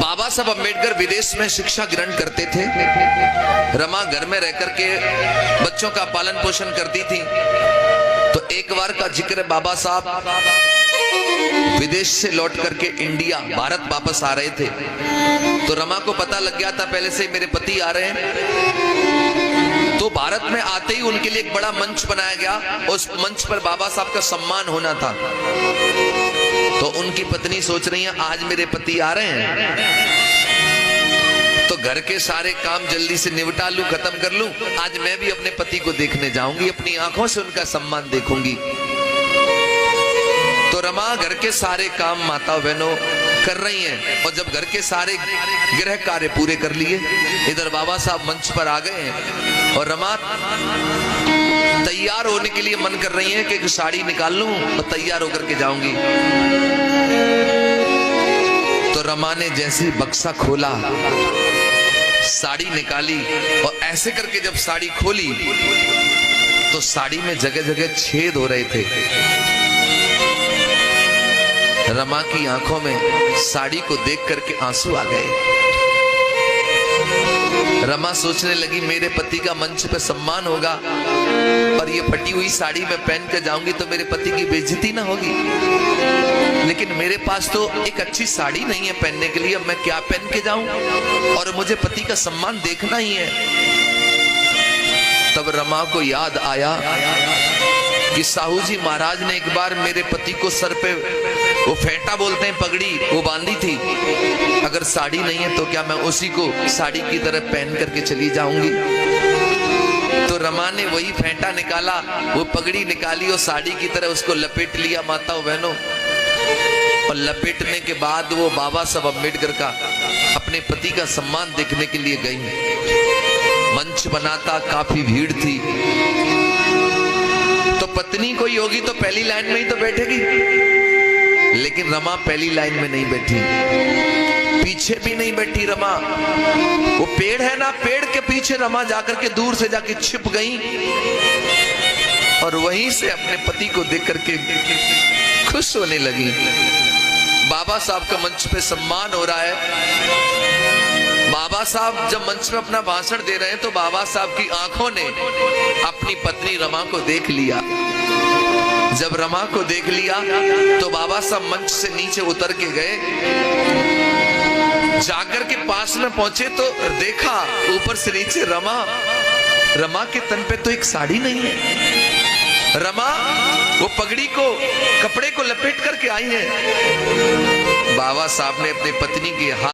बाबा साहब अम्बेडकर विदेश में शिक्षा ग्रहण करते थे। रमा घर में रहकर के बच्चों का पालन पोषण करती थी। तो एक बार का जिक्र है, बाबा साहब विदेश से लौट करके इंडिया भारत वापस आ रहे थे। तो रमा को पता लग गया था पहले से मेरे पति आ रहे हैं। तो भारत में आते ही उनके लिए एक बड़ा मंच बनाया गया। उस मंच पर बाबा साहब का सम्मान होना था। तो उनकी पत्नी सोच रही है आज मेरे पति आ रहे हैं तो घर के सारे काम जल्दी से निपटा लूं, खत्म कर लूं। आज मैं भी अपने पति को देखने जाऊंगी, अपनी आंखों से उनका सम्मान देखूंगी। तो रमा घर के सारे काम माता बहनों कर रही हैं। और जब घर के सारे गृह कार्य पूरे कर लिए, इधर बाबा साहब मंच पर आ गए हैं और रमा तैयार होने के लिए मन कर रही है कि एक साड़ी निकाल लूं और तैयार होकर के जाऊंगी। तो रमा ने जैसे बक्सा खोला, साड़ी निकाली और ऐसे करके जब साड़ी खोली तो साड़ी में जगह जगह छेद हो रहे थे। रमा की आंखों में साड़ी को देख करके आंसू आ गए। रमा सोचने लगी मेरे पति का मंच पे सम्मान होगा और ये फटी हुई साड़ी में पहन कर जाऊंगी तो मेरे पति की बेइज्जती ना होगी। लेकिन मेरे पास तो एक अच्छी साड़ी नहीं है पहनने के लिए, अब मैं क्या पहन के जाऊं और मुझे पति का सम्मान देखना ही है। तब रमा को याद आया कि साहू जी महाराज ने एक बार मेरे पति को सर पे वो फेंटा बोलते हैं पगड़ी, वो बांधी थी। अगर साड़ी नहीं है तो क्या मैं उसी को साड़ी की तरह पहन करके चली जाऊंगी। तो रमा ने वही फेंटा निकाला, वो पगड़ी निकाली और साड़ी की तरह उसको लपेट लिया माताओं बहनों। और लपेटने के बाद वो बाबा साहब अम्बेडकर का अपने पति का सम्मान देखने के लिए गई। मंच बना था, काफी भीड़ थी। तो पत्नी कोई होगी तो पहली लाइन में ही तो बैठेगी, लेकिन रमा पहली लाइन में नहीं बैठी, पीछे भी नहीं बैठी रमा। वो पेड़ है ना, पेड़ के पीछे रमा जाकर के दूर से जाके छिप गई और वहीं से अपने पति को देख करके खुश होने लगी। बाबा साहब का मंच पे सम्मान हो रहा है। बाबा साहब जब मंच में अपना भाषण दे रहे हैं तो बाबा साहब की आंखों ने अपनी पत्नी रमा को देख लिया। जब रमा को देख लिया तो बाबा साहब मंच से नीचे उतर के गए, जाकर के पास में पहुंचे तो देखा ऊपर से नीचे रमा के तन पे तो एक साड़ी नहीं है। रमा वो पगड़ी को, कपड़े को लपेट करके आई है। बाबा साहब ने अपनी पत्नी के हाथ